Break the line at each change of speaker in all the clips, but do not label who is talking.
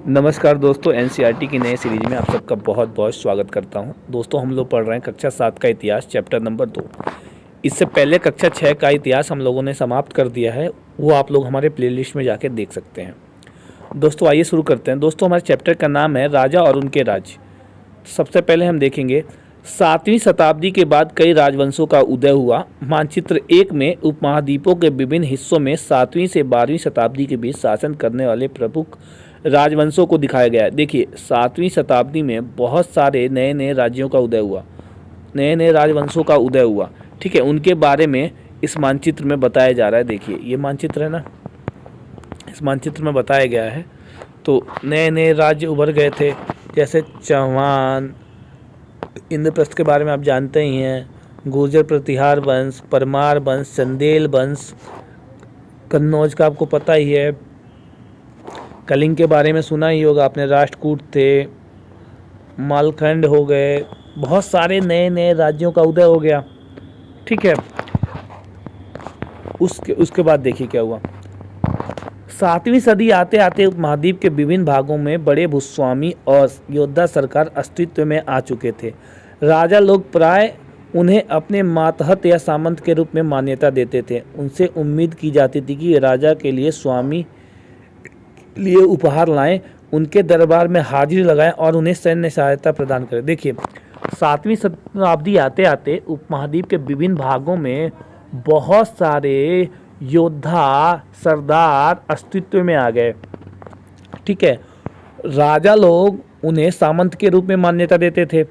नमस्कार दोस्तों, एनसीईआरटी की नए सीरीज में आप सबका बहुत बहुत स्वागत करता हूं। दोस्तों, हम लोग पढ़ रहे हैं कक्षा 7 का इतिहास, चैप्टर नंबर 2। इससे पहले कक्षा 6 का इतिहास हम लोगों ने समाप्त कर दिया है, वो आप लोग हमारे प्लेलिस्ट में जाके देख सकते हैं। दोस्तों आइए शुरू करते हैं। दोस्तों, हमारे चैप्टर का नाम है राजा और उनके राज्य। सबसे पहले हम देखेंगे 7वीं शताब्दी के बाद कई राजवंशों का उदय हुआ। मानचित्र 1 में उपमहाद्वीपों के विभिन्न हिस्सों में 7वीं से 12वीं शताब्दी के बीच शासन करने वाले प्रमुख राजवंशों को दिखाया गया है। देखिए, 7वीं शताब्दी में बहुत सारे नए नए राज्यों का उदय हुआ, नए नए राजवंशों का उदय हुआ। ठीक है, उनके बारे में इस मानचित्र में बताया जा रहा है। देखिए, ये मानचित्र है ना, इस मानचित्र में बताया गया है। तो नए नए राज्य उभर गए थे, जैसे चौहान, इंद्रप्रस्थ के बारे में आप जानते ही हैं, गुर्जर प्रतिहार वंश, परमार वंश, चंदेल वंश, कन्नौज का आपको पता ही है, कलिंग के बारे में सुना ही होगा आपने, राष्ट्रकूट थे, मालखंड हो गए, बहुत सारे नए नए राज्यों का उदय हो गया। ठीक है, उसके बाद देखिए क्या हुआ। 7वीं सदी आते आते उपमहाद्वीप के विभिन्न भागों में बड़े भूस्वामी और योद्धा सरकार अस्तित्व में आ चुके थे। राजा लोग प्राय उन्हें अपने मातहत या सामंत के रूप में मान्यता देते थे। उनसे उम्मीद की जाती थी कि राजा के लिए स्वामी लिए उपहार लाएं, उनके दरबार में हाजिरी लगाएं और उन्हें सैन्य सहायता प्रदान करें। देखिए, 7वीं शताब्दी आते आते उपमहाद्वीप के विभिन्न भागों में बहुत सारे योद्धा सरदार अस्तित्व में आ गए। ठीक है, राजा लोग उन्हें सामंत के रूप में मान्यता देते थे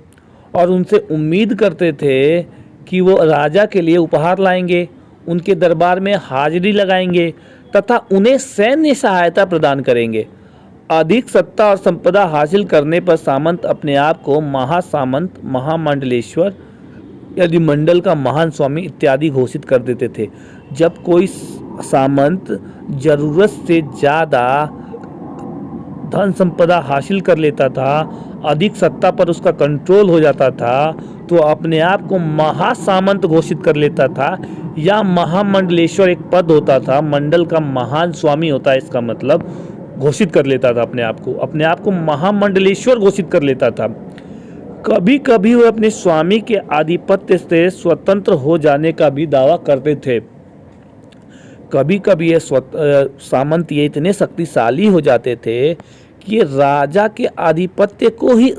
और उनसे उम्मीद करते थे कि वो राजा के लिए उपहार लाएंगे, उनके दरबार में हाजिरी लगाएंगे तथा उन्हें सैन्य सहायता प्रदान करेंगे। अधिक सत्ता और संपदा हासिल करने पर सामंत अपने आप को महासामंत, महामंडलेश्वर यदि मंडल का महान स्वामी इत्यादि घोषित कर देते थे। जब कोई सामंत जरूरत से ज़्यादा धन संपदा हासिल कर लेता था, अधिक सत्ता पर उसका कंट्रोल हो जाता था, तो अपने आप को महासामंत घोषित कर लेता था, या महामंडलेश्वर एक पद होता था, मंडल का महान स्वामी होता है, इसका मतलब घोषित कर लेता था अपने आप को महामंडलेश्वर घोषित कर लेता था। कभी कभी वह अपने स्वामी के आधिपत्य से स्वतंत्र हो जाने का भी दावा करते थे। कभी कभी ये सामंत ये इतने शक्तिशाली हो जाते थे कि ये राजा के आधिपत्य को ही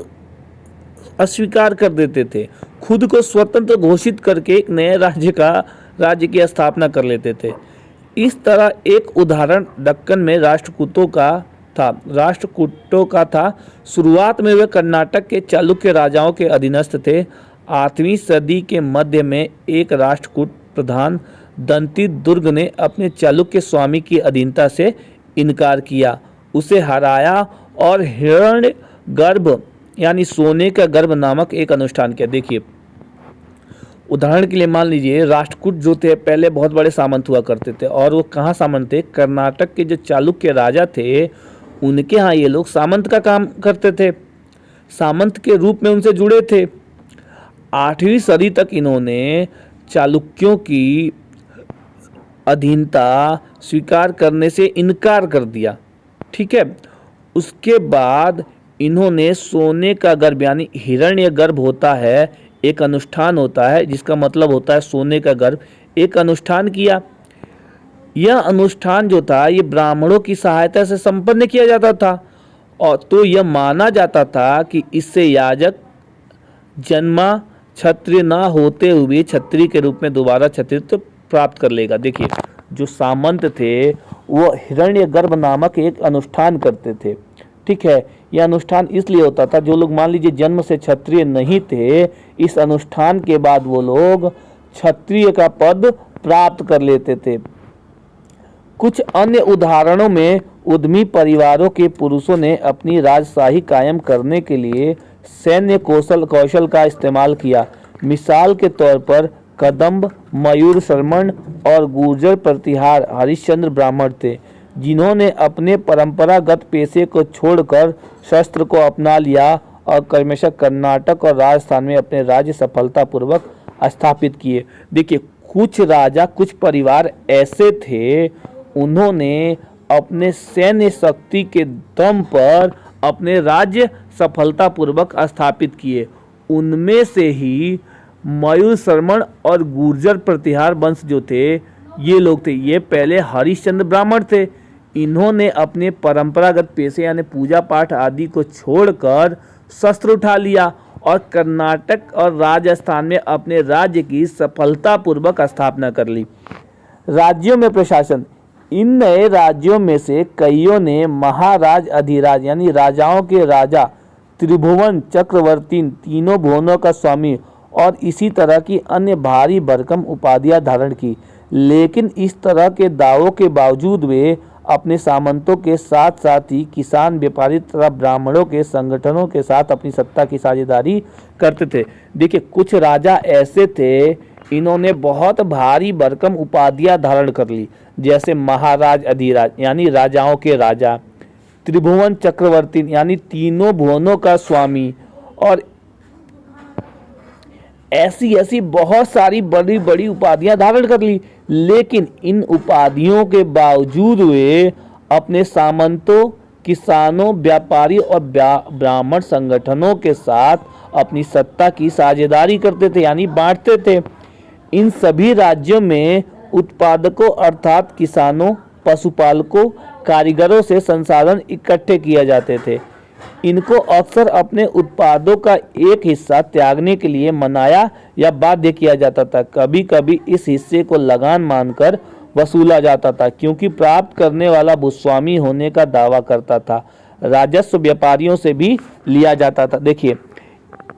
अस्वीकार कर देते थे, खुद को स्वतंत्र घोषित करके एक नए राज्य की स्थापना कर लेते थे। इस तरह एक उदाहरण दक्कन में राष्ट्रकूटों का था। शुरुआत में वे कर्नाटक के चालुक्य राजाओं के अधीनस्थ थे। 8वीं सदी के मध्य में एक राष्ट्रकूट प्रधान दंती दुर्ग ने अपने चालुक्य स्वामी की अधीनता से इनकार किया, उसे हराया और हिरण्य गर्भ यानी सोने का गर्भ नामक एक अनुष्ठान किया। देखिए, उदाहरण के लिए मान लीजिए, राष्ट्रकूट जो थे पहले बहुत बड़े सामंत हुआ करते थे, और वो कहाँ सामंत थे? कर्नाटक के जो चालुक्य राजा थे उनके यहाँ ये लोग सामंत का काम करते थे, सामंत के रूप में उनसे जुड़े थे। 8वीं सदी तक इन्होंने चालुक्यों की अधीनता स्वीकार करने से इनकार कर दिया। ठीक है, उसके बाद इन्होंने सोने का गर्भ यानी हिरण्य गर्भ होता है, एक अनुष्ठान होता है जिसका मतलब होता है सोने का गर्भ, एक अनुष्ठान किया। यह अनुष्ठान जो था ये ब्राह्मणों की सहायता से संपन्न किया जाता था, और तो यह माना जाता था कि इससे याजक जन्मा क्षत्रिय न होते हुए क्षत्रिय के रूप में दोबारा क्षत्रित्व प्राप्त कर लेगा। देखिए, जो सामंत थे वो हिरण्य गर्भ नामक एक अनुष्ठान करते थे। ठीक है, यह अनुष्ठान इसलिए होता था, जो लोग मान लीजिए जन्म से क्षत्रिय नहीं थे, इस अनुष्ठान के बाद वो लोग क्षत्रिय का पद प्राप्त कर लेते थे। कुछ अन्य उदाहरणों में उद्यमी परिवारों के पुरुषों ने अपनी राजशाही कायम करने के लिए सैन्य कौशल का इस्तेमाल किया। मिसाल के तौर पर कदम्ब, मयूर शर्मण और गुर्जर प्रतिहार हरिश्चंद्र ब्राह्मण थे, जिन्होंने अपने परंपरागत पेशे को छोड़कर शस्त्र को अपना लिया और क्रमशः कर्नाटक और राजस्थान में अपने राज्य सफलतापूर्वक स्थापित किए। देखिए, कुछ राजा, कुछ परिवार ऐसे थे, उन्होंने अपने सैन्य शक्ति के दम पर अपने राज्य सफलतापूर्वक स्थापित किए। उनमें से ही मयूर शर्मण और गुर्जर प्रतिहार वंश जो थे, ये लोग थे, ये पहले हरिश्चंद्र ब्राह्मण थे। इन्होंने अपने परंपरागत पेशे यानी पूजा पाठ आदि को छोड़कर शस्त्र उठा लिया और कर्नाटक और राजस्थान में अपने राज्य की सफलतापूर्वक स्थापना कर ली। राज्यों में प्रशासन, इन नए राज्यों में से कईयों ने महाराज अधिराज यानी राजाओं के राजा, त्रिभुवन चक्रवर्ती, तीनों भुवनों का स्वामी और इसी तरह की अन्य भारी भरकम उपाधियां धारण की। लेकिन इस तरह के दावों के बावजूद वे अपने सामंतों के साथ साथ ही किसान, व्यापारी तथा ब्राह्मणों के संगठनों के साथ अपनी सत्ता की साझेदारी करते थे। देखिए, कुछ राजा ऐसे थे, इन्होंने बहुत भारी भरकम उपाधियां धारण कर ली, जैसे महाराज अधिराज यानी राजाओं के राजा, त्रिभुवन चक्रवर्ती यानी तीनों भुवनों का स्वामी, और ऐसी ऐसी बहुत सारी बड़ी बड़ी उपाधियां धारण कर ली। लेकिन इन उपाधियों के बावजूद वे अपने सामंतों, किसानों, व्यापारी और ब्राह्मण संगठनों के साथ अपनी सत्ता की साझेदारी करते थे यानी बांटते थे। इन सभी राज्यों में उत्पादकों अर्थात किसानों, पशुपालकों, कारीगरों से संसाधन इकट्ठे किए जाते थे। इनको अक्सर अपने उत्पादों का एक हिस्सा त्यागने के लिए मनाया या बाध्य किया जाता था। कभी कभी इस हिस्से को लगान मानकर वसूला जाता था, क्योंकि प्राप्त करने वाला भूस्वामी होने का दावा करता था। राजस्व व्यापारियों से भी लिया जाता था। देखिए,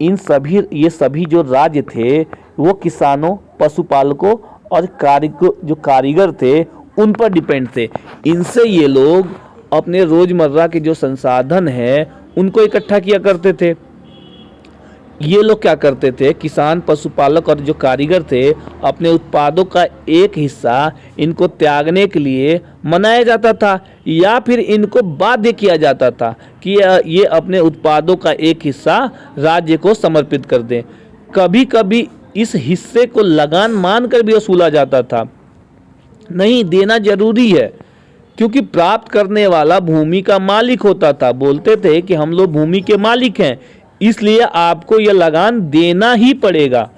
ये सभी जो राज्य थे वो किसानों, पशुपालकों और कारीगर थे उन पर डिपेंड थे। इनसे ये लोग अपने रोजमर्रा के जो संसाधन है उनको इकट्ठा किया करते थे। ये लोग क्या करते थे, किसान, पशुपालक और जो कारीगर थे, अपने उत्पादों का एक हिस्सा इनको त्यागने के लिए मनाया जाता था या फिर इनको बाध्य किया जाता था कि ये अपने उत्पादों का एक हिस्सा राज्य को समर्पित कर दें। कभी कभी इस हिस्से को लगान मानकर भी वसूला जाता था। नहीं, देना जरूरी है, क्योंकि प्राप्त करने वाला भूमि का मालिक होता था। बोलते थे कि हम लोग भूमि के मालिक हैं, इसलिए आपको यह लगान देना ही पड़ेगा।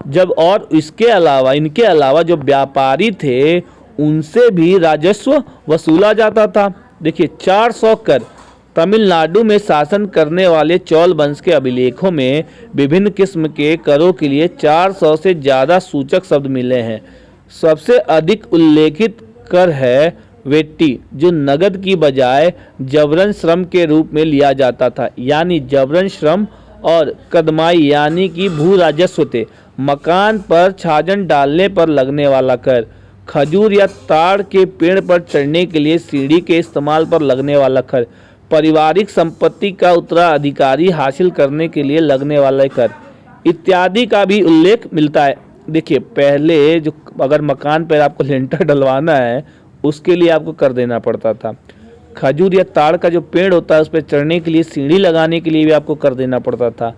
जब और इनके अलावा जो व्यापारी थे उनसे भी राजस्व वसूला जाता था। देखिए, 400 कर। तमिलनाडु में शासन करने वाले चोल वंश के अभिलेखों में विभिन्न किस्म के करों के लिए 400 से ज़्यादा सूचक शब्द मिले हैं। सबसे अधिक उल्लेखित कर है वेट्टी, जो नगद की बजाय जबरन श्रम के रूप में लिया जाता था, यानी जबरन श्रम, और कदमाई यानी कि भू राजस्व थे। मकान पर छाजन डालने पर लगने वाला कर, खजूर या ताड़ के पेड़ पर चढ़ने के लिए सीढ़ी के इस्तेमाल पर लगने वाला कर, पारिवारिक संपत्ति का उत्तराधिकारी हासिल करने के लिए लगने वाला कर इत्यादि का भी उल्लेख मिलता है। देखिए, पहले जो अगर मकान पर आपको लेंटर डलवाना है उसके लिए आपको कर देना पड़ता था। खजूर या ताड़ का जो पेड़ होता है उस पर चढ़ने के लिए, सीढ़ी लगाने के लिए भी आपको कर देना पड़ता था।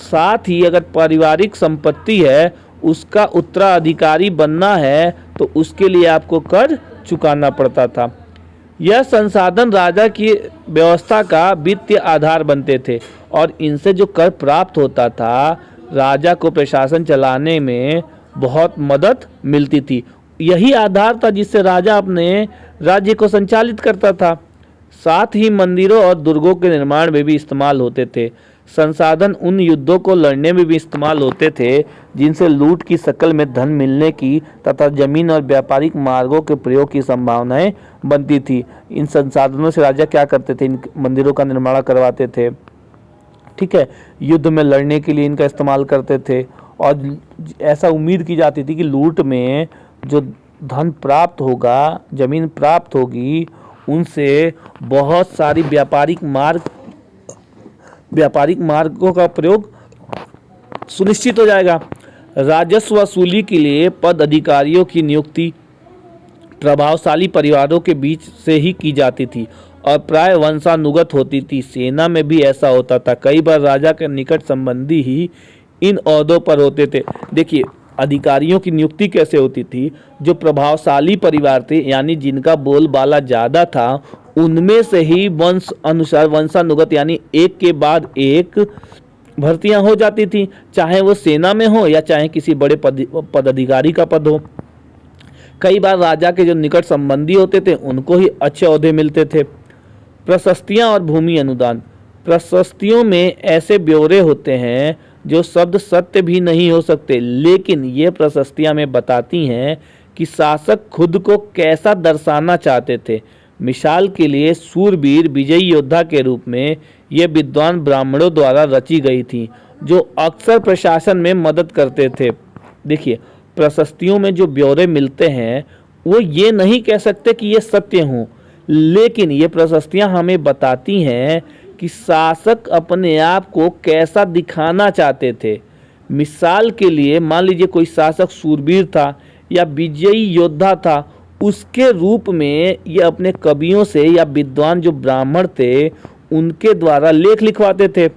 साथ ही अगर पारिवारिक संपत्ति है उसका उत्तराधिकारी बनना है तो उसके लिए आपको कर चुकाना पड़ता था। यह संसाधन राजा की व्यवस्था का वित्तीय आधार बनते थे और इनसे जो कर प्राप्त होता था राजा को प्रशासन चलाने में बहुत मदद मिलती थी। यही आधार था जिससे राजा अपने राज्य को संचालित करता था। साथ ही मंदिरों और दुर्गों के निर्माण में भी इस्तेमाल होते थे। संसाधन उन युद्धों को लड़ने में भी इस्तेमाल होते थे जिनसे लूट की शक्ल में धन मिलने की तथा जमीन और व्यापारिक मार्गों के प्रयोग की संभावनाएं बनती थी। इन संसाधनों से राजा क्या करते थे, इन मंदिरों का निर्माण करवाते थे, ठीक है, युद्ध में लड़ने के लिए इनका इस्तेमाल करते थे। और ऐसा उम्मीद की जाती थी कि लूट में जो धन प्राप्त होगा, जमीन प्राप्त होगी, उनसे बहुत सारी व्यापारिक मार्गों का प्रयोग सुनिश्चित हो जाएगा। राजस्व वसूली के लिए पद अधिकारियों की नियुक्ति प्रभावशाली परिवारों के बीच से ही की जाती थी और प्राय वंशानुगत होती थी। सेना में भी ऐसा होता था। कई बार राजा के निकट संबंधी ही इन ओहदों पर होते थे। देखिए, अधिकारियों की नियुक्ति कैसे होती थी, जो प्रभावशाली परिवार थे यानी जिनका बोलबाला ज़्यादा था उनमें से ही वंश अनुसार वंशानुगत यानी एक के बाद एक भर्तियां हो जाती थी, चाहे वो सेना में हो या चाहे किसी बड़े पदाधिकारी का पद हो। कई बार राजा के जो निकट संबंधी होते थे उनको ही अच्छे ओहदे मिलते थे। प्रशस्तियां और भूमि अनुदान। प्रशस्तियों में ऐसे ब्यौरे होते हैं जो शब्द सत्य भी नहीं हो सकते, लेकिन ये प्रशस्तियां हमें बताती हैं कि शासक खुद को कैसा दर्शाना चाहते थे। मिसाल के लिए सूरवीर विजयी योद्धा के रूप में ये विद्वान ब्राह्मणों द्वारा रची गई थी, जो अक्सर प्रशासन में मदद करते थे। देखिए, प्रशस्तियों में जो ब्यौरे मिलते हैं वो ये नहीं कह सकते कि ये सत्य हों, लेकिन ये प्रशस्तियां हमें बताती हैं कि शासक अपने आप को कैसा दिखाना चाहते थे। मिसाल के लिए मान लीजिए कोई शासक सूरवीर था या विजयी योद्धा था, उसके रूप में ये अपने कवियों से या विद्वान जो ब्राह्मण थे उनके द्वारा लेख लिखवाते थे।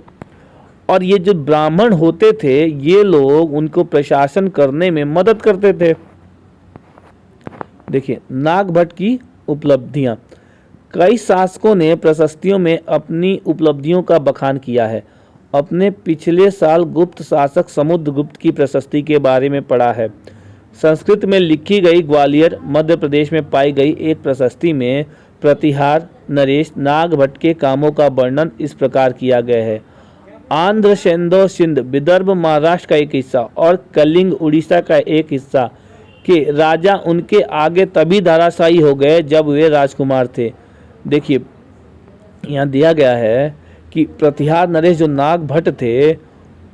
और ये जो ब्राह्मण होते थे ये लोग उनको प्रशासन करने में मदद करते थे। देखिए, नागभट्ट की उपलब्धियां। कई शासकों ने प्रशस्तियों में अपनी उपलब्धियों का बखान किया है। अपने पिछले साल गुप्त शासक समुद्रगुप्त की प्रशस्ति के बारे में पढ़ा है। संस्कृत में लिखी गई ग्वालियर मध्य प्रदेश में पाई गई एक प्रशस्ति में प्रतिहार नरेश नागभट्ट के कामों का वर्णन इस प्रकार किया गया है। आंध्र सेंधो सिंध विदर्भ महाराष्ट्र का एक हिस्सा और कलिंग उड़ीसा का एक हिस्सा के राजा उनके आगे तभी धराशायी हो गए जब वे राजकुमार थे। देखिए, यहाँ दिया गया है कि प्रतिहार नरेश जो नागभट्ट थे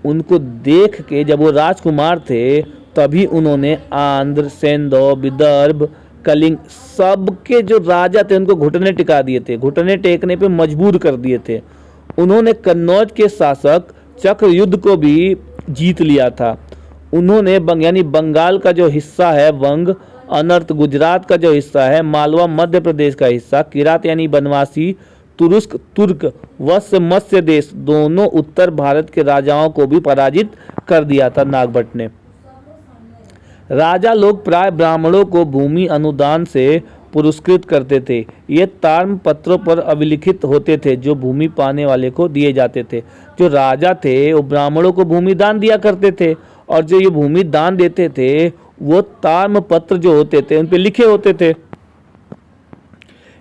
उनको देख के जब वो राजकुमार थे तभी उन्होंने आंध्र सेंधो विदर्भ कलिंग सबके जो राजा थे उनको घुटने टिका दिए थे, घुटने टेकने पे मजबूर कर दिए थे। उन्होंने कन्नौज के शासक चक्रयुद्ध को भी जीत लिया था। उन्होंने यानी बंगाल का जो हिस्सा है वंग, अनर्त गुजरात का जो हिस्सा है, मालवा मध्य प्रदेश का हिस्सा, किरात यानी बनवासी, तुरुस्क तुर्क, वत्स मत्स्य देश दोनों उत्तर भारत के राजाओं को भी पराजित कर दिया था नागभट्ट ने। राजा लोग प्राय ब्राह्मणों को भूमि अनुदान से पुरस्कृत करते थे। ये ताम्र पत्रों पर अभिलिखित होते थे जो भूमि पाने वाले को दिए जाते थे। जो राजा थे वो ब्राह्मणों को भूमि दान दिया करते थे और जो ये भूमि दान देते थे वो ताम्र पत्र जो होते थे उन पे लिखे होते थे।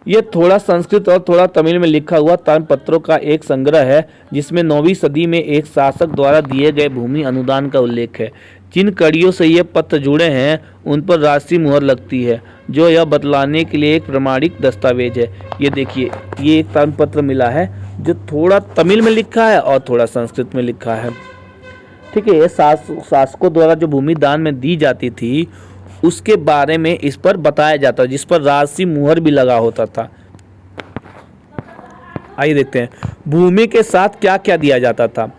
ये थोड़ा संस्कृत और थोड़ा तमिल में लिखा हुआ ताम्र पत्रों का एक संग्रह है जिसमें 9वीं सदी में एक शासक द्वारा दिए गए भूमि अनुदान का उल्लेख है। जिन कड़ियों से ये पत्र जुड़े हैं उन पर राष्ट्रीय मुहर लगती है जो यह बतलाने के लिए एक प्रमाणिक दस्तावेज है। ये देखिए, ये एक ताम्र पत्र मिला है जो थोड़ा तमिल में लिखा है और थोड़ा संस्कृत में लिखा है। ठीक है, ये शासकों द्वारा जो भूमि दान में दी जाती थी उसके बारे में इस पर बताया जाता, जिस पर राष्ट्रीय मुहर भी लगा होता था। आइए देखते हैं भूमि के साथ क्या क्या दिया जाता था।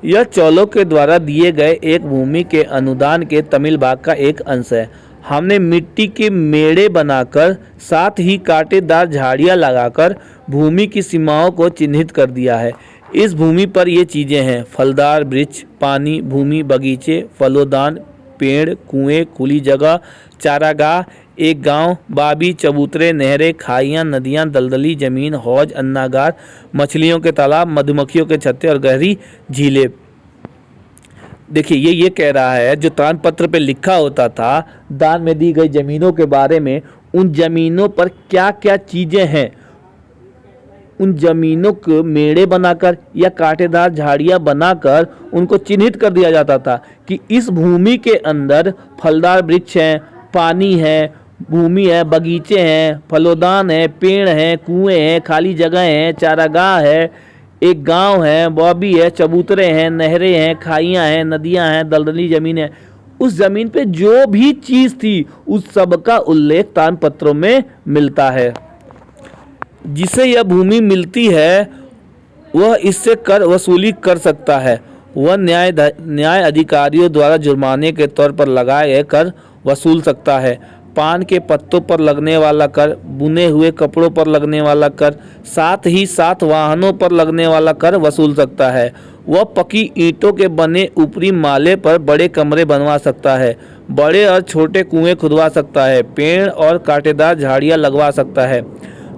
यह चोलों के द्वारा दिए गए एक भूमि के अनुदान के तमिल भाग का एक अंश है। हमने मिट्टी के मेड़े बनाकर साथ ही कांटेदार झाड़ियां लगाकर भूमि की सीमाओं को चिन्हित कर दिया है। इस भूमि पर ये चीज़ें हैं: फलदार वृक्ष, पानी, भूमि, बगीचे, फलोदान, पेड़, कुएं, खुली जगह, चारागाह, एक गांव, बाबी, चबूतरे, नहरें, खाइयाँ, नदियाँ, दलदली जमीन, हौज, अन्नागार, मछलियों के तालाब, मधुमक्खियों के छत्ते और गहरी झीलें। देखिए, ये कह रहा है जो ताम्र पत्र पे लिखा होता था दान में दी गई जमीनों के बारे में, उन जमीनों पर क्या क्या चीज़ें हैं, उन जमीनों को मेड़े बनाकर या कांटेदार झाड़ियाँ बनाकर उनको चिन्हित कर दिया जाता था कि इस भूमि के अंदर फलदार वृक्ष हैं, पानी है, भूमि है, बगीचे हैं, फलोदान है, पेड़ हैं, कुएं हैं, खाली जगह हैं, चारागाह है, एक गांव है, बॉबी है, चबूतरे हैं, नहरें हैं, खाइयाँ हैं, नदियाँ हैं, दलदली जमीन है। उस जमीन पे जो भी चीज़ थी उस सब का उल्लेख ताम्र पत्रों में मिलता है। जिसे यह भूमि मिलती है वह इससे कर वसूली कर सकता है। वह न्याय अधिकारियों द्वारा जुर्माने के तौर पर लगाए गए कर वसूल सकता है। पान के पत्तों पर लगने वाला कर, बुने हुए कपड़ों पर लगने वाला कर, साथ ही साथ वाहनों पर लगने वाला कर वसूल सकता है। वह पकी ईंटों के बने ऊपरी माले पर बड़े कमरे बनवा सकता है, बड़े और छोटे कुएं खुदवा सकता है, पेड़ और कांटेदार झाड़ियाँ लगवा सकता है।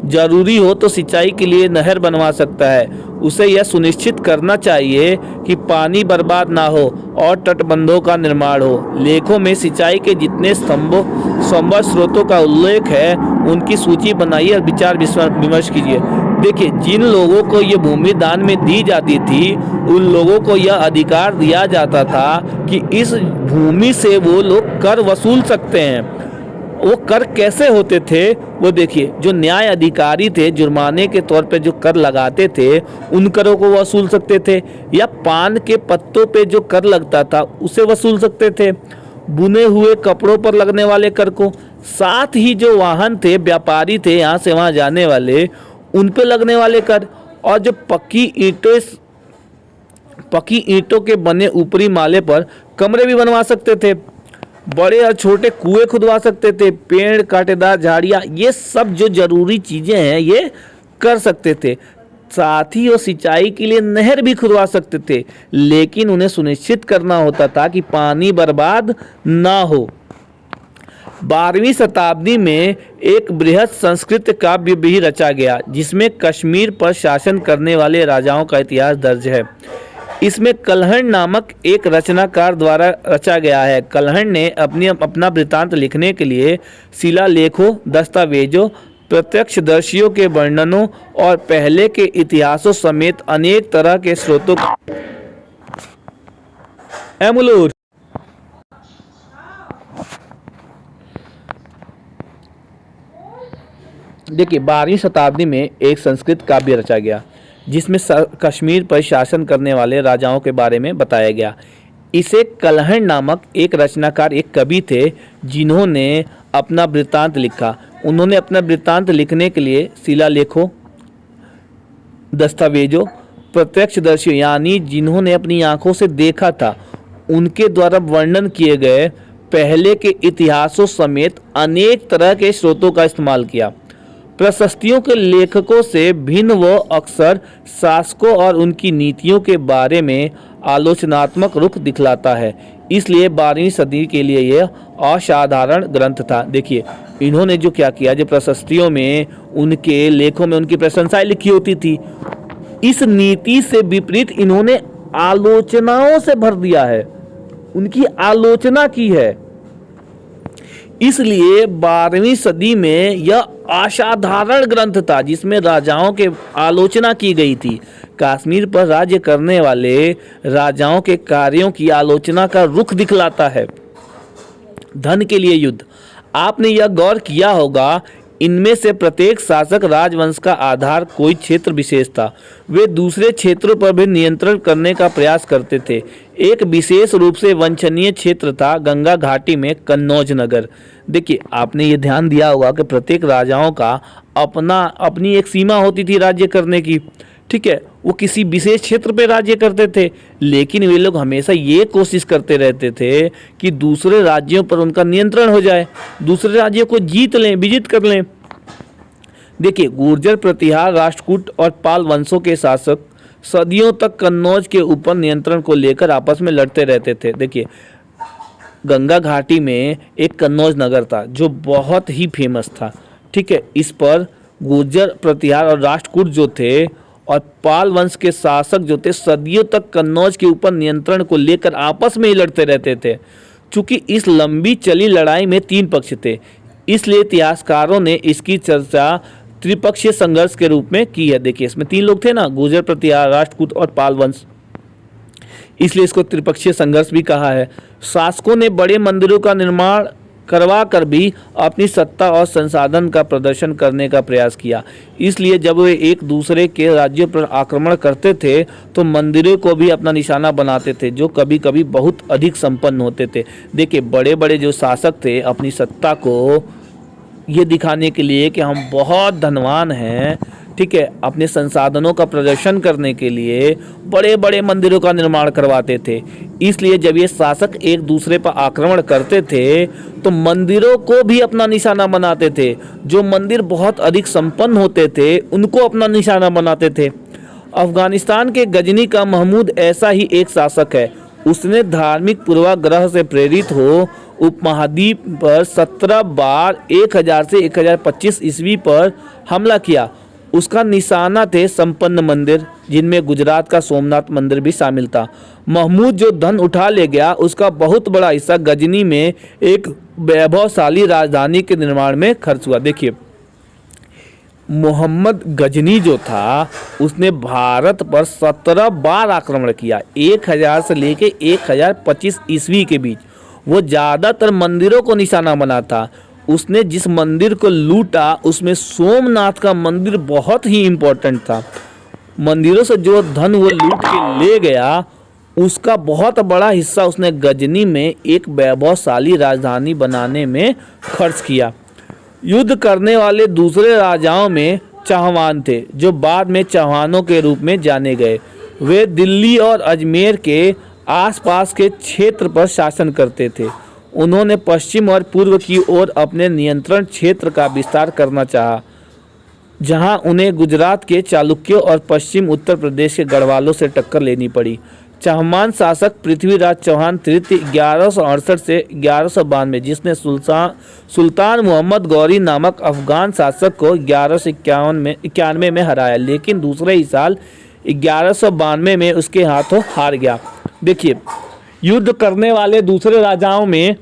जरूरी हो तो सिंचाई के लिए नहर बनवा सकता है। उसे यह सुनिश्चित करना चाहिए कि पानी बर्बाद ना हो और तटबंधों का निर्माण हो। लेखों में सिंचाई के जितने संभव स्रोतों का उल्लेख है उनकी सूची बनाइए और विचार विमर्श कीजिए। देखिए, जिन लोगों को ये भूमि दान में दी जाती थी उन लोगों को यह अधिकार दिया जाता था कि इस भूमि से वो लोग कर वसूल सकते हैं। वो कर कैसे होते थे वो देखिए, जो न्याय अधिकारी थे जुर्माने के तौर पे जो कर लगाते थे उन करों को वसूल सकते थे, या पान के पत्तों पे जो कर लगता था उसे वसूल सकते थे, बुने हुए कपड़ों पर लगने वाले कर को, साथ ही जो वाहन थे, व्यापारी थे यहाँ से वहाँ जाने वाले, उन पे लगने वाले कर, और जो पक्की ईंटों के बने ऊपरी माले पर कमरे भी बनवा सकते थे, बड़े और छोटे कुएं खुदवा सकते थे, पेड़ कांटेदार झाड़ियाँ, ये सब जो जरूरी चीज़ें हैं ये कर सकते थे। साथ ही वो सिंचाई के लिए नहर भी खुदवा सकते थे, लेकिन उन्हें सुनिश्चित करना होता था कि पानी बर्बाद ना हो। 12वीं शताब्दी में एक बृहद संस्कृत काव्य भी रचा गया जिसमें कश्मीर पर शासन करने वाले राजाओं का इतिहास दर्ज है। इसमें कल्हण नामक एक रचनाकार द्वारा रचा गया है। कल्हण ने अपना वृत्तांत लिखने के लिए शिलालेखों, दस्तावेजों, प्रत्यक्षदर्शियों के वर्णनों और पहले के इतिहासों समेत अनेक तरह के स्रोतों एमुलूर देखिए, 12वीं शताब्दी में एक संस्कृत काव्य रचा गया जिसमें कश्मीर पर शासन करने वाले राजाओं के बारे में बताया गया। इसे कल्हण नामक एक रचनाकार, एक कवि थे जिन्होंने अपना वृत्तांत लिखा। उन्होंने अपना वृत्तांत लिखने के लिए शिलालेखों, दस्तावेजों, प्रत्यक्षदर्शी यानी जिन्होंने अपनी आंखों से देखा था उनके द्वारा वर्णन किए गए पहले के इतिहासों समेत अनेक तरह के स्रोतों का इस्तेमाल किया। प्रशस्तियों के लेखकों से भिन्न वो अक्सर शासकों और उनकी नीतियों के बारे में आलोचनात्मक रुख दिखलाता है, इसलिए 12वीं सदी के लिए यह असाधारण ग्रंथ था। देखिए, इन्होंने जो क्या किया, जो प्रशस्तियों में, उनके लेखों में उनकी प्रशंसाएं लिखी होती थी, इस नीति से विपरीत इन्होंने आलोचनाओं से भर दिया है, उनकी आलोचना की है। इसलिए 12वीं सदी में यह असाधारण ग्रंथ था जिसमें राजाओं के आलोचना की गई थी। कश्मीर पर राज्य करने वाले राजाओं के कार्यों की आलोचना का रुख दिखलाता है। धन के लिए युद्ध, आपने यह गौर किया होगा, इनमें से प्रत्येक शासक राजवंश का आधार कोई क्षेत्र विशेष था। वे दूसरे क्षेत्रों पर भी नियंत्रण करने का प्रयास करते थे। एक विशेष रूप से वांछनीय क्षेत्र था गंगा घाटी में कन्नौज नगर। देखिए, आपने ये ध्यान दिया होगा कि प्रत्येक राजाओं का अपनी एक सीमा होती थी राज्य करने की, ठीक है, वो किसी विशेष क्षेत्र पे राज्य करते थे, लेकिन वे लोग हमेशा ये कोशिश करते रहते थे कि दूसरे राज्यों पर उनका नियंत्रण हो जाए, दूसरे राज्यों को जीत लें, विजित कर लें। देखिए, गुर्जर, प्रतिहार, राष्ट्रकूट और पाल वंशों के शासक सदियों तक कन्नौज के ऊपर नियंत्रण को लेकर आपस में लड़ते रहते थे। देखिए, गंगा घाटी में एक कन्नौज नगर था जो बहुत ही फेमस था, ठीक है। इस पर गुर्जर, प्रतिहार और राष्ट्रकूट जो थे और पाल वंश के शासक जो थे सदियों तक कन्नौज के ऊपर नियंत्रण को लेकर आपस में ही लड़ते रहते थे। चूंकि इस लंबी चली लड़ाई में 3 पक्ष थे, इसलिए इतिहासकारों ने इसकी चर्चा त्रिपक्षीय संघर्ष के रूप में की है। देखिए, इसमें 3 लोग थे ना, गुर्जर, प्रतिहार, राष्ट्रकूट और पाल वंश, इसलिए इसको त्रिपक्षीय संघर्ष भी कहा है। शासकों ने बड़े मंदिरों का निर्माण करवा कर भी अपनी सत्ता और संसाधन का प्रदर्शन करने का प्रयास किया। इसलिए जब वे एक दूसरे के राज्यों पर आक्रमण करते थे तो मंदिरों को भी अपना निशाना बनाते थे, जो कभी कभी बहुत अधिक संपन्न होते थे। देखिए, बड़े बड़े जो शासक थे अपनी सत्ता को ये दिखाने के लिए कि हम बहुत धनवान हैं, ठीक है, अपने संसाधनों का प्रदर्शन करने के लिए बड़े बड़े मंदिरों का निर्माण करवाते थे। इसलिए जब ये शासक एक दूसरे पर आक्रमण करते थे तो मंदिरों को भी अपना निशाना बनाते थे। जो मंदिर बहुत अधिक संपन्न होते थे उनको अपना निशाना बनाते थे। अफगानिस्तान के गजनी का महमूद ऐसा ही एक शासक है। उसने धार्मिक पूर्वाग्रह से प्रेरित हो उपमहाद्वीप पर 17 बार 1000 से 1025 ईस्वी पर हमला किया। उसका निशाना थे संपन्न मंदिर, जिनमें गुजरात का सोमनाथ मंदिर भी शामिल था। महमूद जो धन उठा ले गया, उसका बहुत बड़ा हिस्सा गजनी में एक वैभवशाली राजधानी के निर्माण में खर्च हुआ। देखिए, मोहम्मद गजनी जो था, उसने भारत पर 17 बार आक्रमण किया, 1000 से लेके 1025 ईस्वी के बीच। वो ज़्यादातर मंदिरों को निशाना बना था। उसने जिस मंदिर को लूटा, उसमें सोमनाथ का मंदिर बहुत ही इम्पोर्टेंट था। मंदिरों से जो धन वो लूट के ले गया, उसका बहुत बड़ा हिस्सा उसने गजनी में एक वैभवशाली राजधानी बनाने में खर्च किया। युद्ध करने वाले दूसरे राजाओं में चौहान थे, जो बाद में चौहानों के रूप में जाने गए। वे दिल्ली और अजमेर के आसपास के क्षेत्र पर शासन करते थे। उन्होंने पश्चिम और पूर्व की ओर अपने नियंत्रण क्षेत्र का विस्तार करना चाहा, जहां उन्हें गुजरात के चालुक्यों और पश्चिम उत्तर प्रदेश के गढ़वालों से टक्कर लेनी पड़ी। चौहान शासक पृथ्वीराज चौहान तृतीय 1168 से 1192, जिसने सुल्तान मोहम्मद गौरी नामक अफगान शासक को 1191 में हराया, लेकिन दूसरे ही साल 1192 में उसके हाथों हार गया। देखिए, युद्ध करने वाले दूसरे राजाओं में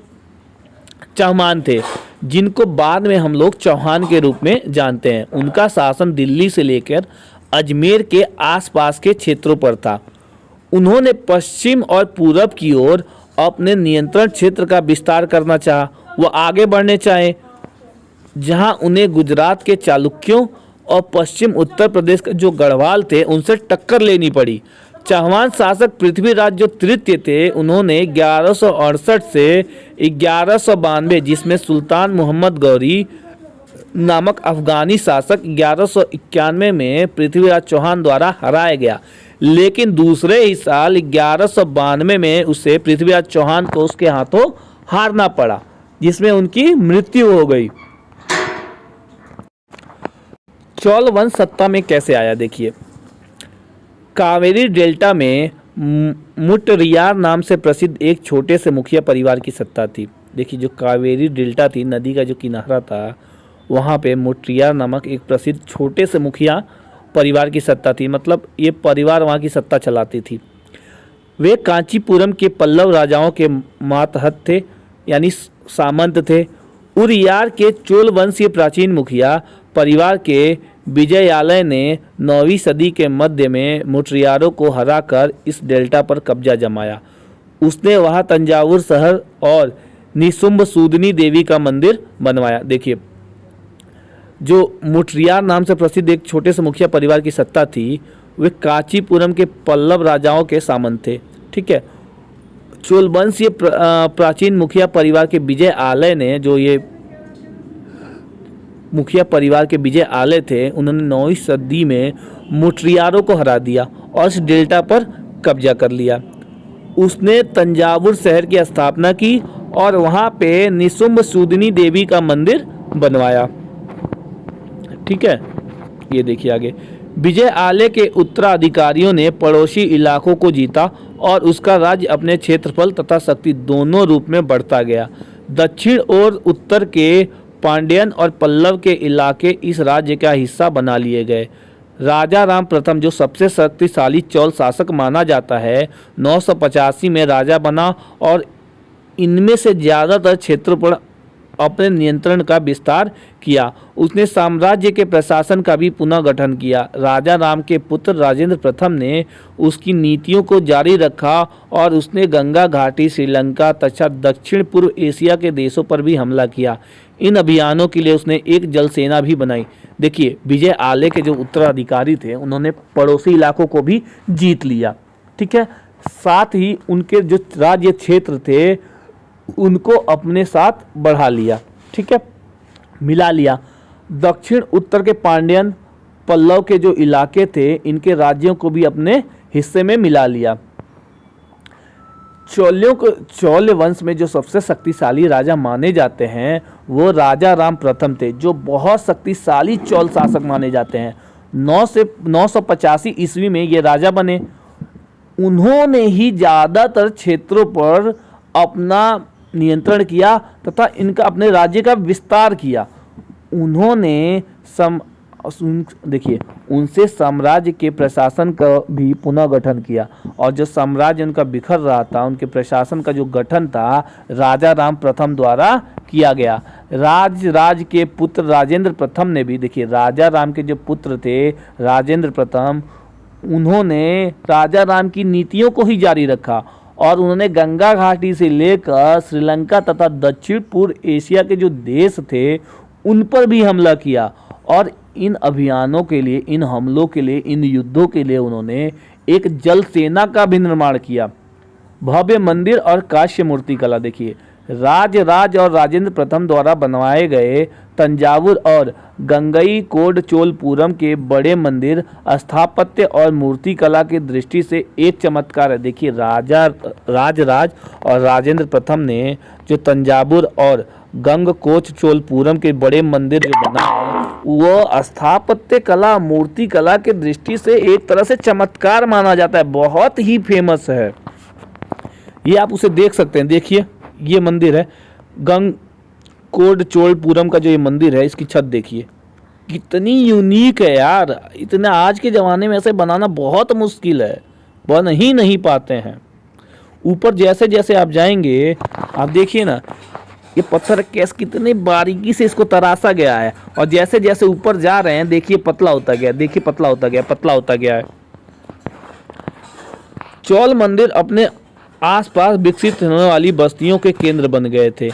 चौहान थे, जिनको बाद में हम लोग चौहान के रूप में जानते हैं। उनका शासन दिल्ली से लेकर अजमेर के आसपास के क्षेत्रों पर था। उन्होंने पश्चिम और पूरब की ओर अपने नियंत्रण क्षेत्र का विस्तार करना चाहा। वो आगे बढ़ने चाहे, जहां उन्हें गुजरात के चालुक्यों और पश्चिम उत्तर प्रदेश के जो गढ़वाल थे, उनसे टक्कर लेनी पड़ी। चौहान शासक पृथ्वीराज जो तृतीय थे, उन्होंने 1168 से 1192, जिसमें सुल्तान मोहम्मद गौरी नामक अफगानी शासक 1191 में पृथ्वीराज चौहान द्वारा हराया गया, लेकिन दूसरे ही साल 1192 में उसे पृथ्वीराज चौहान को उसके हाथों हारना पड़ा, जिसमें उनकी मृत्यु हो गई। चोल वंश सत्ता में कैसे आया? देखिए, कावेरी डेल्टा में मुट्टरियार नाम से प्रसिद्ध एक छोटे से मुखिया परिवार की सत्ता थी। देखिए, जो कावेरी डेल्टा थी, नदी का जो किनारा था, वहाँ पे मुट्टरियार नामक एक प्रसिद्ध छोटे से मुखिया परिवार की सत्ता थी। मतलब ये परिवार वहाँ की सत्ता चलाती थी। वे कांचीपुरम के पल्लव राजाओं के मातहत थे, यानी सामंत थे। उरियार के चोल वंशीय प्राचीन मुखिया परिवार के विजयालय ने 9वीं सदी के मध्य में मुट्टरियारों को हराकर इस डेल्टा पर कब्जा जमाया। उसने वहां तंजावुर शहर और निशुंभ सूदनी देवी का मंदिर बनवाया। देखिए, जो मुट्टरियार नाम से प्रसिद्ध एक छोटे से मुखिया परिवार की सत्ता थी, वे कांचीपुरम के पल्लव राजाओं के सामंत थे। ठीक है, चोल वंशीय प्राचीन मुखिया परिवार के विजय आलय ने, जो ये मुखिया परिवार के विजय आलय थे, उन्होंने 9वीं सदी में मुट्टरियारों को हरा दिया और इस डेल्टा पर कब्जा कर लिया। उसने तंजावुर शहर की स्थापना की और वहाँ पे निशुंभ सूदनी देवी का मंदिर बनवाया। ठीक है, ये देखिए आगे। विजय आलय के उत्तराधिकारियों ने पड़ोसी इलाकों को जीता और उसका राज्य अपने क्षेत्रफल तथा शक्ति दोनों रूप में बढ़ता गया। दक्षिण और उत्तर के पांड्यन और पल्लव के इलाके इस राज्य का हिस्सा बना लिए गए। राजा राम प्रथम, जो सबसे शक्तिशाली चोल शासक माना जाता है, 985 में राजा बना और इनमें से ज़्यादातर क्षेत्रों पर अपने नियंत्रण का विस्तार किया। उसने साम्राज्य के प्रशासन का भी पुनः गठन किया। राजा राम के पुत्र राजेंद्र प्रथम ने उसकी नीतियों को जारी रखा और उसने गंगा घाटी, श्रीलंका तथा दक्षिण पूर्व एशिया के देशों पर भी हमला किया। इन अभियानों के लिए उसने एक जल सेना भी बनाई। देखिए, विजय आलय के जो उत्तराधिकारी थे, उन्होंने पड़ोसी इलाकों को भी जीत लिया। ठीक है, साथ ही उनके जो राज्य क्षेत्र थे, उनको अपने साथ बढ़ा लिया। ठीक है, मिला लिया। दक्षिण उत्तर के पांड्यन पल्लव के जो इलाके थे, इनके राज्यों को भी अपने हिस्से में मिला लिया। चौल वंश में जो सबसे शक्तिशाली राजा माने जाते हैं, वो राजा राम प्रथम थे, जो बहुत शक्तिशाली चौल शासक माने जाते हैं। 985 ईस्वी में ये राजा बने। उन्होंने ही ज़्यादातर क्षेत्रों पर अपना नियंत्रण किया तथा इनका अपने राज्य का विस्तार किया। उन्होंने देखिए उनसे साम्राज्य के प्रशासन का भी पुनः गठन किया, और जो साम्राज्य उनका बिखर रहा था उनके प्रशासन का जो गठन था राजा राम प्रथम द्वारा किया गया। राज के पुत्र राजेंद्र प्रथम ने भी, देखिए राजा राम के जो पुत्र थे राजेंद्र प्रथम, उन्होंने राजा राम की नीतियों को ही जारी रखा और उन्होंने गंगा घाटी से लेकर श्रीलंका तथा दक्षिण पूर्व एशिया के जो देश थे उन पर भी हमला किया। और इन अभियानों के लिए, इन हमलों के लिए, इन युद्धों के लिए उन्होंने एक जल सेना का भी निर्माण किया। भव्य मंदिर और कांस्य मूर्ति कला, देखिए राज और राजेंद्र प्रथम द्वारा बनवाए गए तंजावुर और गंगईकोंडचोलपुरम के बड़े मंदिर स्थापत्य और मूर्ति कला की दृष्टि से एक चमत्कार है। देखिए राज और राजेंद्र प्रथम ने जो तंजावुर और गंगकोचचोलपुरम के बड़े मंदिर जो बनाए वो स्थापत्य कला, मूर्ति कला के दृष्टि से एक तरह से चमत्कार माना जाता है, बहुत ही फेमस है। ये आप उसे देख सकते हैं। देखिए ये मंदिर है गंगकोचचोलपुरम का, जो ये मंदिर है इसकी छत देखिए कितनी यूनिक है यार। इतना आज के ज़माने में ऐसे बनाना बहुत मुश्किल है, बन ही नहीं पाते हैं। ऊपर जैसे जैसे आप जाएंगे आप देखिए ना ये पत्थर कैसे कितने बारीकी से इसको तराशा गया है, और जैसे जैसे ऊपर जा रहे हैं देखिए पतला होता गया, देखिए पतला होता गया है। चोल मंदिर अपने आसपास विकसित होने वाली बस्तियों के केंद्र बन गए थे।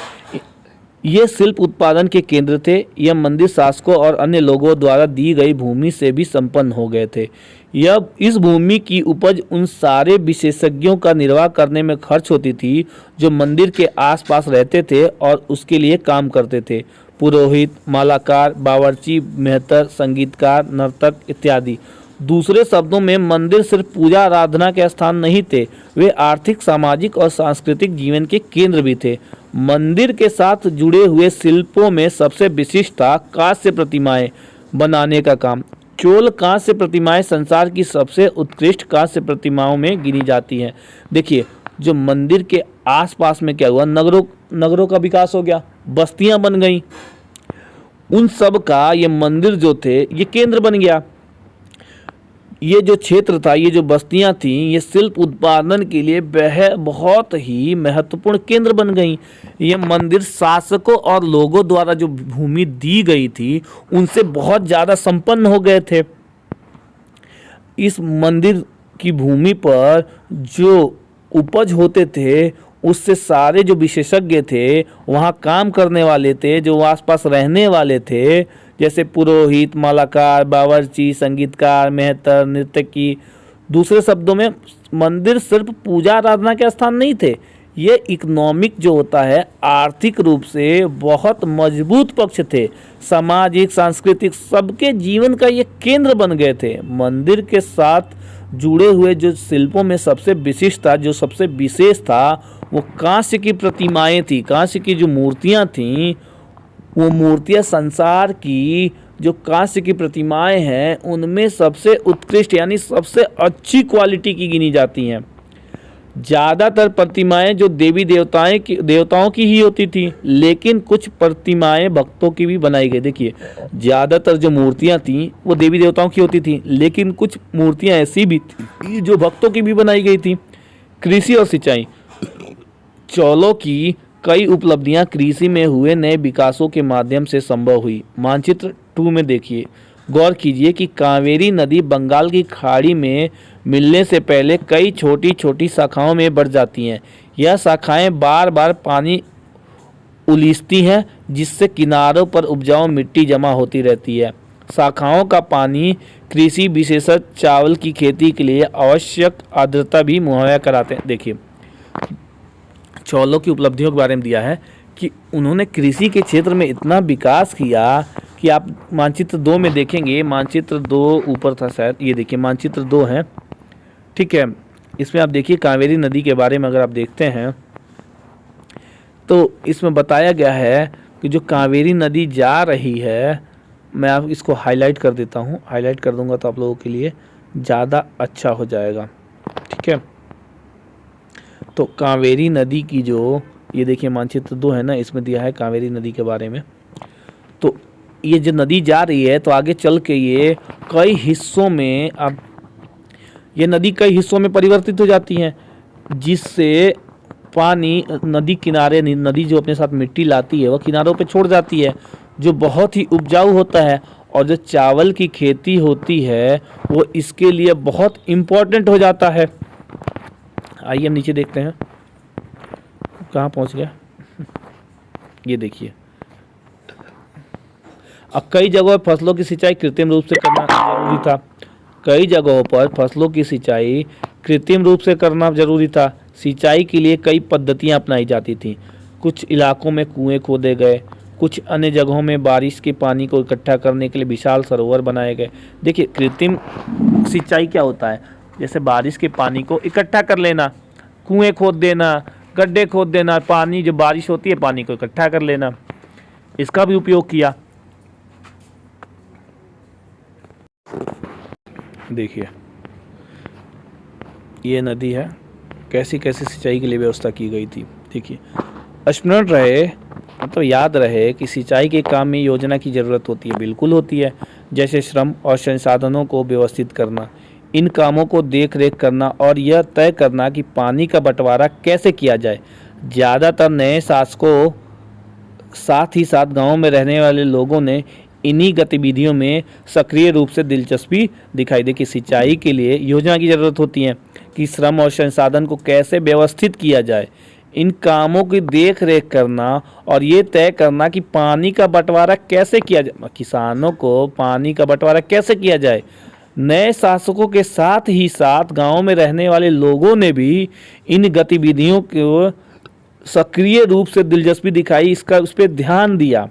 ये शिल्प उत्पादन के केंद्र थे। यह मंदिर शासकों और अन्य लोगों द्वारा दी गई भूमि से भी संपन्न हो गए थे। यह इस भूमि की उपज उन सारे विशेषज्ञों का निर्वाह करने में खर्च होती थी जो मंदिर के आसपास रहते थे और उसके लिए काम करते थे। पुरोहित, मालाकार, बावर्ची, मेहतर, संगीतकार, नर्तक इत्यादि। दूसरे शब्दों में मंदिर सिर्फ पूजा आराधना के स्थान नहीं थे, वे आर्थिक, सामाजिक और सांस्कृतिक जीवन के केंद्र भी थे। मंदिर के साथ जुड़े हुए शिल्पों में सबसे विशिष्ट था कांस्य प्रतिमाएं बनाने का काम। चोल कांस्य प्रतिमाएं संसार की सबसे उत्कृष्ट कांस्य प्रतिमाओं में गिनी जाती हैं। देखिए जो मंदिर के आसपास में क्या हुआ, नगरों का विकास हो गया, बस्तियां बन गई, उन सब का ये मंदिर जो थे ये केंद्र बन गया। ये जो क्षेत्र था, ये जो बस्तियां थी, ये शिल्प उत्पादन के लिए बहुत ही महत्वपूर्ण केंद्र बन गई। ये मंदिर शासकों और लोगों द्वारा जो भूमि दी गई थी उनसे बहुत ज़्यादा संपन्न हो गए थे। इस मंदिर की भूमि पर जो उपज होते थे उससे सारे जो विशेषज्ञ थे, वहाँ काम करने वाले थे, जो आसपास रहने वाले थे, जैसे पुरोहित, मालाकार, बावर्ची, संगीतकार, मेहतर, नर्तकी। दूसरे शब्दों में मंदिर सिर्फ पूजा आराधना के स्थान नहीं थे, ये इकोनॉमिक जो होता है आर्थिक रूप से बहुत मजबूत पक्ष थे। सामाजिक, सांस्कृतिक सबके जीवन का ये केंद्र बन गए थे। मंदिर के साथ जुड़े हुए जो शिल्पों में सबसे विशिष्ट था, जो सबसे विशेष था, वो कांस्य की प्रतिमाएं थी। कांस्य की जो मूर्तियां थीं, वो मूर्तियां संसार की जो कांस्य की प्रतिमाएं हैं उनमें सबसे उत्कृष्ट यानी सबसे अच्छी क्वालिटी की गिनी जाती हैं। ज़्यादातर प्रतिमाएं जो देवताओं की ही होती थी, लेकिन कुछ प्रतिमाएं भक्तों की भी बनाई गई। देखिए ज़्यादातर जो मूर्तियां थीं वो देवी देवताओं की होती थी, लेकिन कुछ मूर्तियां ऐसी भी थी जो भक्तों की भी बनाई गई थी। कृषि और सिंचाई, चोलों की कई उपलब्धियां कृषि में हुए नए विकासों के माध्यम से संभव हुई। मानचित्र 2 में देखिए, गौर कीजिए कि कावेरी नदी बंगाल की खाड़ी में मिलने से पहले कई छोटी छोटी शाखाओं में बढ़ जाती हैं। यह शाखाएं बार बार पानी उलीचती हैं, जिससे किनारों पर उपजाऊ मिट्टी जमा होती रहती है। शाखाओं का पानी कृषि विशेषज्ञ चावल की खेती के लिए आवश्यक आर्द्रता भी मुहैया कराते हैं। देखिए चोलों की उपलब्धियों के बारे में दिया है कि उन्होंने कृषि के क्षेत्र में इतना विकास किया कि आप मानचित्र 2 में देखेंगे, मानचित्र 2 ऊपर था शायद, ये देखिए मानचित्र 2 है, ठीक है। इसमें आप देखिए कावेरी नदी के बारे में अगर आप देखते हैं तो इसमें बताया गया है कि जो कावेरी नदी जा रही है, मैं आप इसको हाईलाइट कर देता हूँ, हाईलाइट कर दूंगा तो आप लोगों के लिए ज़्यादा अच्छा हो जाएगा, ठीक है। तो कावेरी नदी की जो ये देखिए मानचित्र 2 है ना, इसमें दिया है कावेरी नदी के बारे में। तो ये जो नदी जा रही है तो आगे चल के ये कई हिस्सों में, अब ये नदी कई हिस्सों में परिवर्तित हो जाती है, जिससे पानी नदी किनारे, नदी जो अपने साथ मिट्टी लाती है वह किनारों पे छोड़ जाती है, जो बहुत ही उपजाऊ होता है। और जो चावल की खेती होती है वो इसके लिए बहुत इम्पोर्टेंट हो जाता है। आइए हम नीचे देखते हैं कहाँ पहुँच गया। ये देखिए, अब कई जगहों पर फसलों की सिंचाई कृत्रिम रूप से करना जरूरी था। कई जगहों पर फसलों की सिंचाई कृत्रिम रूप से करना जरूरी था। सिंचाई के लिए कई पद्धतियां अपनाई जाती थीं। कुछ इलाकों में कुएं खोदे गए, कुछ अन्य जगहों में बारिश के पानी को इकट्ठा करने के लिए विशाल सरोवर बनाए गए। देखिए कृत्रिम सिंचाई क्या होता है, जैसे बारिश के पानी को इकट्ठा कर लेना, कुएं खोद देना, गड्ढे खोद देना, पानी जो बारिश होती है पानी को इकट्ठा कर लेना, इसका भी उपयोग किया। देखिए ये नदी है, कैसी कैसी सिंचाई के लिए व्यवस्था की गई थी। देखिए स्मरण रहे, मतलब याद रहे कि सिंचाई के काम में योजना की ज़रूरत होती है, बिल्कुल होती है। जैसे श्रम और संसाधनों को व्यवस्थित करना, इन कामों को देख रेख करना और यह तय करना कि पानी का बंटवारा कैसे किया जाए। ज़्यादातर नए शासकों, साथ ही साथ गाँव में रहने वाले लोगों ने इन्हीं गतिविधियों में सक्रिय रूप से दिलचस्पी दिखाई दे। कि सिंचाई के लिए योजना की ज़रूरत होती है कि श्रम और संसाधन को कैसे व्यवस्थित किया जाए, इन कामों की देख रेख करना और ये तय करना कि पानी का बंटवारा कैसे किया जाए, किसानों को पानी का बंटवारा कैसे किया जाए। नए शासकों के साथ ही साथ गाँव में रहने वाले लोगों ने भी इन गतिविधियों को सक्रिय रूप से दिलचस्पी दिखाई, इसका उस पर ध्यान दिया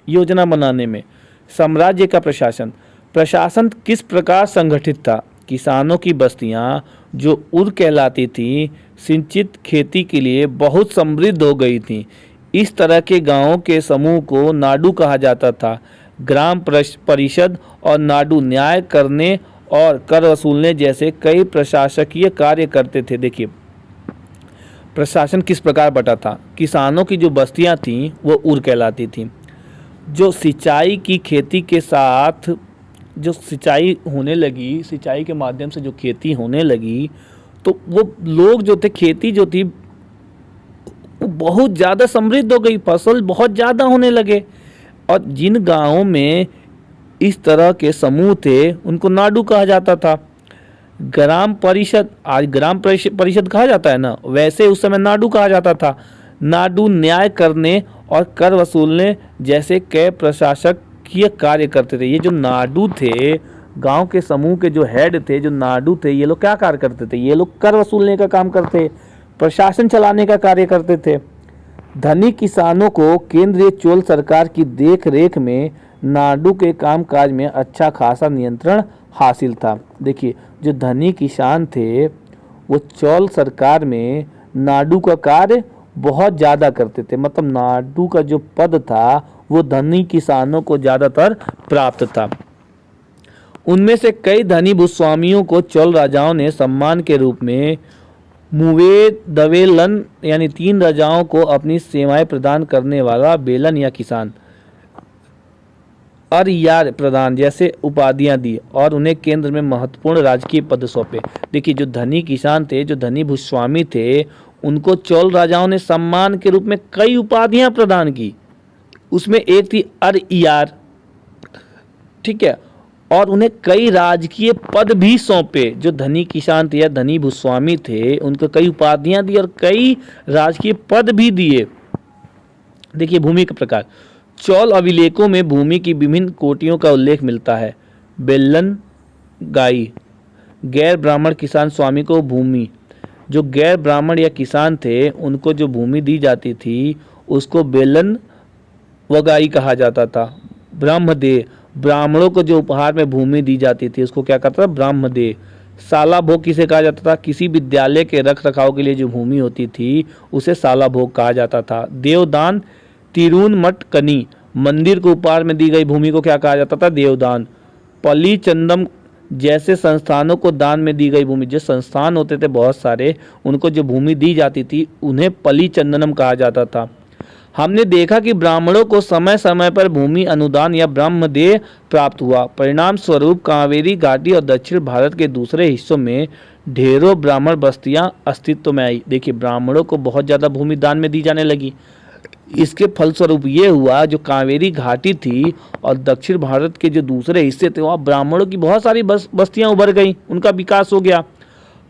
योजना बनाने में। साम्राज्य का प्रशासन किस प्रकार संगठित था। किसानों की बस्तियां जो उर कहलाती थी, सिंचित खेती के लिए बहुत समृद्ध हो गई थी। इस तरह के गांवों के समूह को नाडु कहा जाता था। ग्राम परिषद और नाडु न्याय करने और कर वसूलने जैसे कई प्रशासकीय कार्य करते थे। देखिए प्रशासन किस प्रकार बटा था। किसानों की जो बस्तियां थीं वो उर कहलाती थीं। जो सिंचाई की खेती के साथ जो सिंचाई होने लगी, सिंचाई के माध्यम से जो खेती होने लगी, तो वो लोग जो थे, खेती जो थी वो बहुत ज़्यादा समृद्ध हो गई, फसल बहुत ज़्यादा होने लगे। और जिन गांवों में इस तरह के समूह थे उनको नाडु कहा जाता था। ग्राम परिषद, आज ग्राम परिषद कहा जाता है ना, वैसे उस समय नाडु कहा जाता था। नाडु न्याय करने और कर वसूलने जैसे कई प्रशासकीय कार्य करते थे। ये जो नाडु थे, गांव के समूह के जो हेड थे, जो नाडु थे, ये लोग क्या कार्य करते थे, ये लोग कर वसूलने का काम करते, प्रशासन चलाने का कार्य करते थे। धनी किसानों को केंद्रीय चोल सरकार की देख रेख में नाडु के कामकाज में अच्छा खासा नियंत्रण हासिल था। देखिए जो धनी किसान थे वो चोल सरकार में नाडु का कार्य बहुत ज़्यादा करते थे, मतलब नाडु का जो पद था वो धनी किसानों को ज़्यादातर प्राप्त था। उनमें से कई धनी भूस्वामियों को चोल राजाओं ने सम्मान के रूप में मुवेदवेलन यानी 3 राजाओं को अपनी सेवाएं प्रदान करने वाला बेलन या किसान अरियार प्रधान जैसे उपाधियां दी और उन्हें केंद्र में महत्वपूर्ण राजकीय पद सौंपे। देखिए जो धनी किसान थे, जो धनी भूस्वामी थे, उनको चोल राजाओं ने सम्मान के रूप में कई उपाधियां प्रदान की। उसमें एक थी अरियार, ठीक है, और उन्हें कई राजकीय पद भी सौंपे। जो धनी किसान थे या धनी भूस्वामी थे उनको कई उपाधियां दी और कई राजकीय पद भी दिए। देखिए भूमि का प्रकार, चोल अभिलेखों में भूमि की विभिन्न कोटियों का उल्लेख मिलता है। बेलन गाई, गैर ब्राह्मण किसान स्वामी को भूमि, जो गैर ब्राह्मण या किसान थे उनको जो भूमि दी जाती थी उसको बेलन वगाई कहा जाता था। ब्रह्मदेव, ब्राह्मणों को जो उपहार में भूमि दी जाती थी उसको क्या कहता था, ब्रह्मदेव। साला भोग किसे कहा जाता था, किसी विद्यालय के रख रखाव के लिए जो भूमि होती थी उसे साला भोग कहा जाता था। देवदान, तिरुनमठ कनी, मंदिर को उपहार में दी गई भूमि को क्या कहा जाता था, देवदान। पली चंदम जैसे संस्थानों को दान में दी गई भूमि, जो संस्थान होते थे बहुत सारे, उनको जो भूमि दी जाती थी उन्हें पली चंदनम कहा जाता था। हमने देखा कि ब्राह्मणों को समय समय पर भूमि अनुदान या ब्रह्मदेय प्राप्त हुआ। परिणाम स्वरूप कावेरी घाटी और दक्षिण भारत के दूसरे हिस्सों में ढेरों ब्राह्मण बस्तियां अस्तित्व में आई। देखिए, ब्राह्मणों को बहुत ज़्यादा भूमि दान में दी जाने लगी। इसके फलस्वरूप ये हुआ, जो कावेरी घाटी थी और दक्षिण भारत के जो दूसरे हिस्से थे वहाँ ब्राह्मणों की बहुत सारी बस्तियाँ उभर गई, उनका विकास हो गया।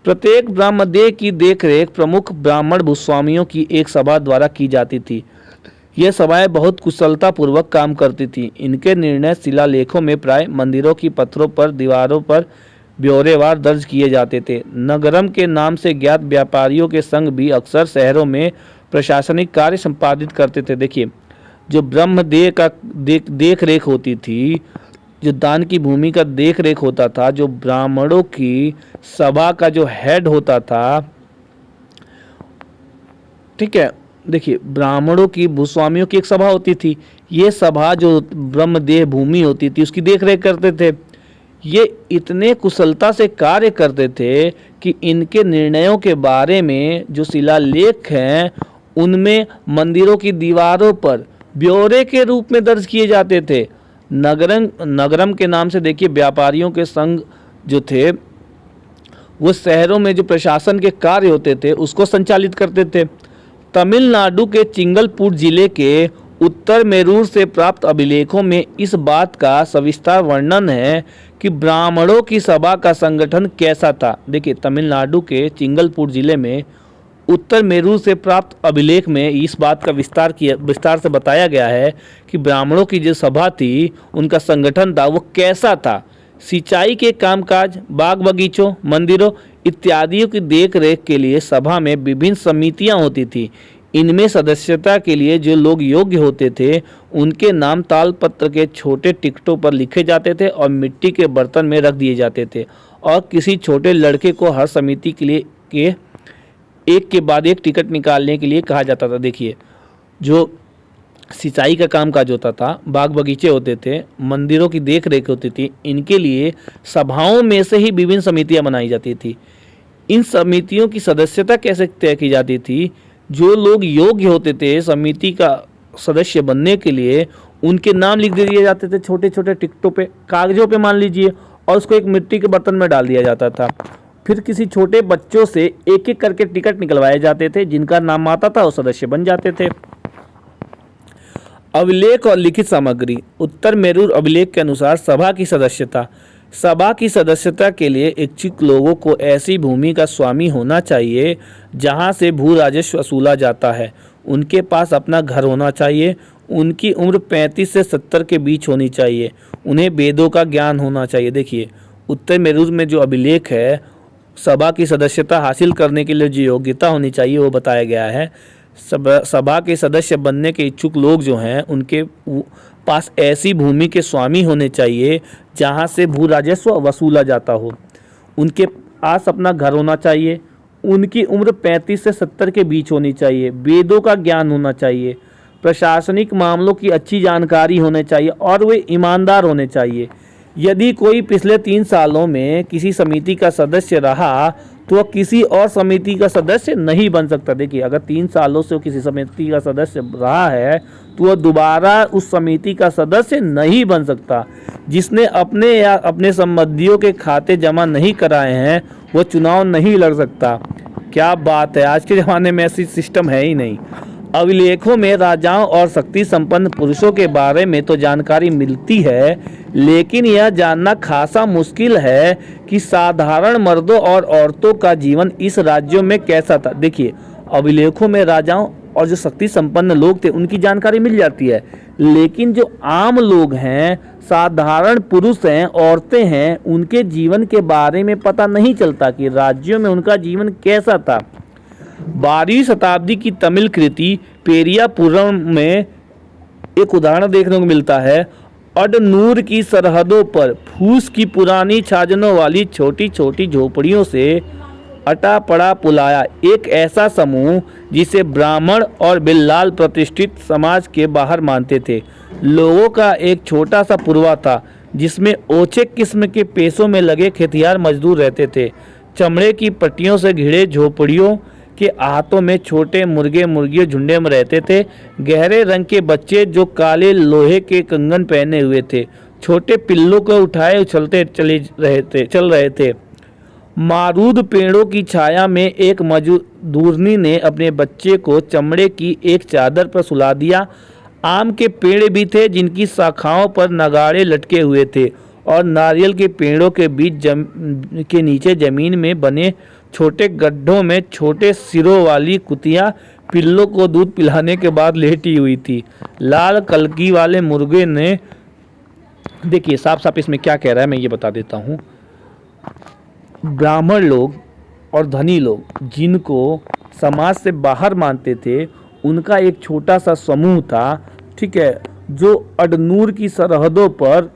प्रत्येक ब्रह्मदेय की देखरेख प्रमुख ब्राह्मण भूस्वामियों की एक सभा द्वारा की जाती थी। ये सभाएं बहुत कुशलतापूर्वक काम करती थीं। इनके निर्णय शिलालेखों में प्राय मंदिरों की पत्थरों पर, दीवारों पर ब्यौरेवार दर्ज किए जाते थे। नगरम के नाम से ज्ञात व्यापारियों के संघ भी अक्सर शहरों में प्रशासनिक कार्य संपादित करते थे। देखिए, जो ब्रह्मदेय का देख रेख होती थी, जो दान की भूमि का देख रेख होता था, जो ब्राह्मणों की सभा का जो हेड होता था, ठीक है, देखिए, ब्राह्मणों की भूस्वामियों की एक सभा होती थी। ये सभा जो ब्रह्मदेय भूमि होती थी उसकी देख रेख करते थे। ये इतने कुशलता से कार्य करते थे कि इनके निर्णयों के बारे में जो शिलालेख हैं उनमें मंदिरों की दीवारों पर ब्यौरे के रूप में दर्ज किए जाते थे। नगरम के नाम से देखिए व्यापारियों के संघ जो थे वो शहरों में जो प्रशासन के कार्य होते थे उसको संचालित करते थे। तमिलनाडु के चिंगलपूर जिले के उत्तर मेरूर से प्राप्त अभिलेखों में इस बात का सविस्तार वर्णन है कि ब्राह्मणों की सभा का संगठन कैसा था। देखिए, तमिलनाडु के चिंगलपूर जिले में उत्तर मेरूर से प्राप्त अभिलेख में इस बात का विस्तार से बताया गया है कि ब्राह्मणों की जो सभा थी उनका संगठन था वो कैसा था। सिंचाई के कामकाज, बाग बगीचों, मंदिरों इत्यादियों की देख रेख के लिए सभा में विभिन्न समितियां होती थी। इनमें सदस्यता के लिए जो लोग योग्य होते थे उनके नाम तालपत्र के छोटे टिकटों पर लिखे जाते थे और मिट्टी के बर्तन में रख दिए जाते थे, और किसी छोटे लड़के को हर समिति के लिए एक के बाद एक टिकट निकालने के लिए कहा जाता था। देखिए, जो सिंचाई का काम काज होता था, बाग बगीचे होते थे, मंदिरों की देख रेख होती थी, इनके लिए सभाओं में से ही विभिन्न समितियां बनाई जाती थी। इन समितियों की सदस्यता कैसे तय की जाती थी? जो लोग योग्य होते थे समिति का सदस्य बनने के लिए उनके नाम लिख दिए जाते थे छोटे छोटे टिकटों पे, कागजों पे मान लीजिए, और उसको एक मिट्टी के बर्तन में डाल दिया जाता था। फिर किसी छोटे बच्चों से एक एक करके टिकट निकलवाए जाते थे, जिनका नाम आता था वो सदस्य बन जाते थे। अभिलेख और लिखित सामग्री। उत्तर मेरूर अभिलेख के अनुसार सभा की सदस्यता के लिए इच्छुक लोगों को ऐसी भूमि का स्वामी होना चाहिए जहां से भू राजस्व वसूला जाता है। उनके पास अपना घर होना चाहिए। उनकी उम्र 35 से 70 के बीच होनी चाहिए। उन्हें वेदों का ज्ञान होना चाहिए। देखिए, उत्तर मेरूर में जो अभिलेख है, सभा की सदस्यता हासिल करने के लिए जो योग्यता होनी चाहिए वो बताया गया है। सभा के सदस्य बनने के इच्छुक लोग जो हैं उनके पास ऐसी भूमि के स्वामी होने चाहिए जहां से भू राजस्व वसूला जाता हो। उनके पास अपना घर होना चाहिए। उनकी उम्र 35 से 70 के बीच होनी चाहिए। वेदों का ज्ञान होना चाहिए। प्रशासनिक मामलों की अच्छी जानकारी होनी चाहिए और वे ईमानदार होने चाहिए। यदि कोई पिछले 3 सालों में किसी समिति का सदस्य रहा तो वह किसी और समिति का सदस्य नहीं बन सकता। देखिए, अगर 3 सालों से वो किसी समिति का सदस्य रहा है तो वह दोबारा उस समिति का सदस्य नहीं बन सकता। जिसने अपने या अपने संबंधियों के खाते जमा नहीं कराए हैं वो चुनाव नहीं लड़ सकता। क्या बात है, आज के ज़माने में ऐसी सिस्टम है ही नहीं। अभिलेखों में राजाओं और शक्ति संपन्न पुरुषों के बारे में तो जानकारी मिलती है, लेकिन यह जानना खासा मुश्किल है कि साधारण मर्दों और औरतों का जीवन इस राज्यों में कैसा था। देखिए, अभिलेखों में राजाओं और जो शक्ति संपन्न लोग थे उनकी जानकारी मिल जाती है, लेकिन जो आम लोग हैं, साधारण पुरुष हैं, औरतें हैं, उनके जीवन के बारे में पता नहीं चलता कि राज्यों में उनका जीवन कैसा था। 12वीं शताब्दी की तमिल कृति पेरियापुरम में एक उदाहरण देखने को मिलता है। अडनूर की सरहदों पर फूस की पुरानी छाजनों वाली छोटी छोटी झोपड़ियों से अटा पड़ा पुलाया एक ऐसा समूह जिसे ब्राह्मण और बिल्लाल प्रतिष्ठित समाज के बाहर मानते थे। लोगों का एक छोटा सा पुरवा था जिसमें ओछे किस्म के पेशों में लगे खेतिहर मजदूर रहते थे। चमड़े की पट्टियों से घिरे झोपड़ियों के हाथों में छोटे मुर्गे मुर्गियों झुंडे में रहते थे। गहरे रंग के बच्चे जो काले लोहे के कंगन पहने हुए थे, छोटे पिल्लों को उठाए उछलते चल रहे थे। मारूद पेड़ों की छाया में एक मजदूरनी ने अपने बच्चे को चमड़े की एक चादर पर सुला दिया। आम के पेड़ भी थे जिनकी शाखाओं पर नगाड़े लटके हुए थे, और नारियल के पेड़ों के बीच के नीचे जमीन में बने छोटे गड्ढों में छोटे सिरों वाली कुतियां पिल्लों को दूध पिलाने के बाद लेटी हुई थी। लाल कलगी वाले मुर्गे ने, देखिए साफ साफ इसमें क्या कह रहा है मैं ये बता देता हूँ। ब्राह्मण लोग और धनी लोग जिनको समाज से बाहर मानते थे, उनका एक छोटा सा समूह था, ठीक है, जो अडनूर की सरहदों पर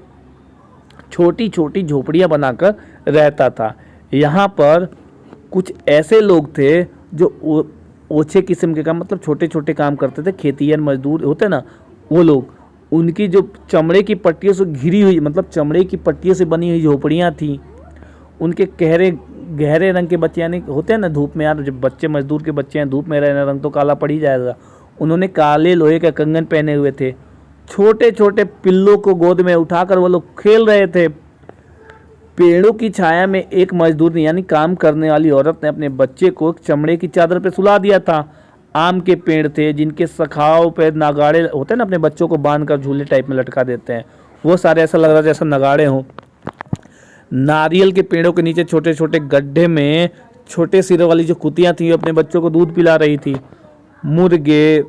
छोटी छोटी झोपड़ियां बनाकर रहता था। यहाँ पर कुछ ऐसे लोग थे जो ओछे किस्म के काम, मतलब छोटे छोटे काम करते थे, खेतिहर मजदूर होते ना वो लोग। उनकी जो चमड़े की पट्टियों से घिरी हुई, मतलब चमड़े की पट्टियों से बनी हुई झोपड़ियाँ थीं। उनके गहरे रंग के बच्चे, यानी होते हैं ना धूप में, यार जब बच्चे मजदूर के बच्चे हैं धूप में रहना, रंग तो काला पड़ ही जाएगा। उन्होंने काले लोहे का कंगन पहने हुए थे। छोटे छोटे पिल्लों को गोद में उठाकर वो लोग खेल रहे थे। पेड़ों की छाया में एक मजदूर यानी काम करने वाली औरत ने अपने बच्चे को चमड़े की चादर पर सुला दिया था। आम के पेड़ थे जिनके शाखाओं पे नगाड़े होते हैं ना, अपने बच्चों को बांध कर झूले टाइप में लटका देते हैं, वो सारे ऐसा लग रहा था जैसा नगाड़े हों। नारियल के पेड़ों के नीचे छोटे छोटे गड्ढे में छोटे सिरों वाली जो कुतियां थी अपने बच्चों को दूध पिला रही थी। मुर्गे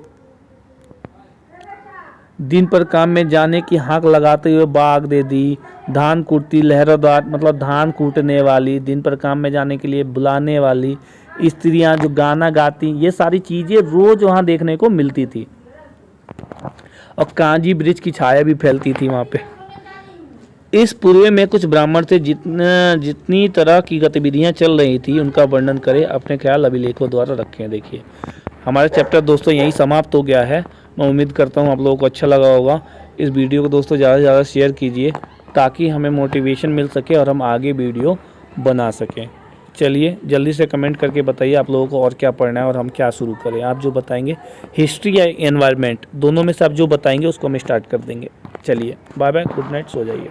दिन पर काम में जाने की हाँक लगाते हुए बाग दे दी। धान कूटती लहरोदार, मतलब धान कूटने वाली, दिन पर काम में जाने के लिए बुलाने वाली स्त्रियां जो गाना गाती, ये सारी चीज़ें रोज वहाँ देखने को मिलती थी। और कांजी ब्रिज की छाया भी फैलती थी वहाँ पे। इस पूर्वे में कुछ ब्राह्मण थे। जितनी तरह की गतिविधियां चल रही थी उनका वर्णन करें, अपने ख्याल अभिलेखों द्वारा रखें। देखिए हमारा चैप्टर दोस्तों यहीं समाप्त हो गया है। मैं उम्मीद करता हूँ आप लोगों को अच्छा लगा होगा। इस वीडियो को दोस्तों ज़्यादा से ज़्यादा शेयर कीजिए ताकि हमें मोटिवेशन मिल सके और हम आगे वीडियो बना सकें। चलिए जल्दी से कमेंट करके बताइए आप लोगों को और क्या पढ़ना है और हम क्या शुरू करें। आप जो बताएंगे, हिस्ट्री या एनवायरनमेंट, दोनों में से आप जो बताएंगे उसको हम स्टार्ट कर देंगे। चलिए बाय बाय, गुड नाइट, सो जाइए।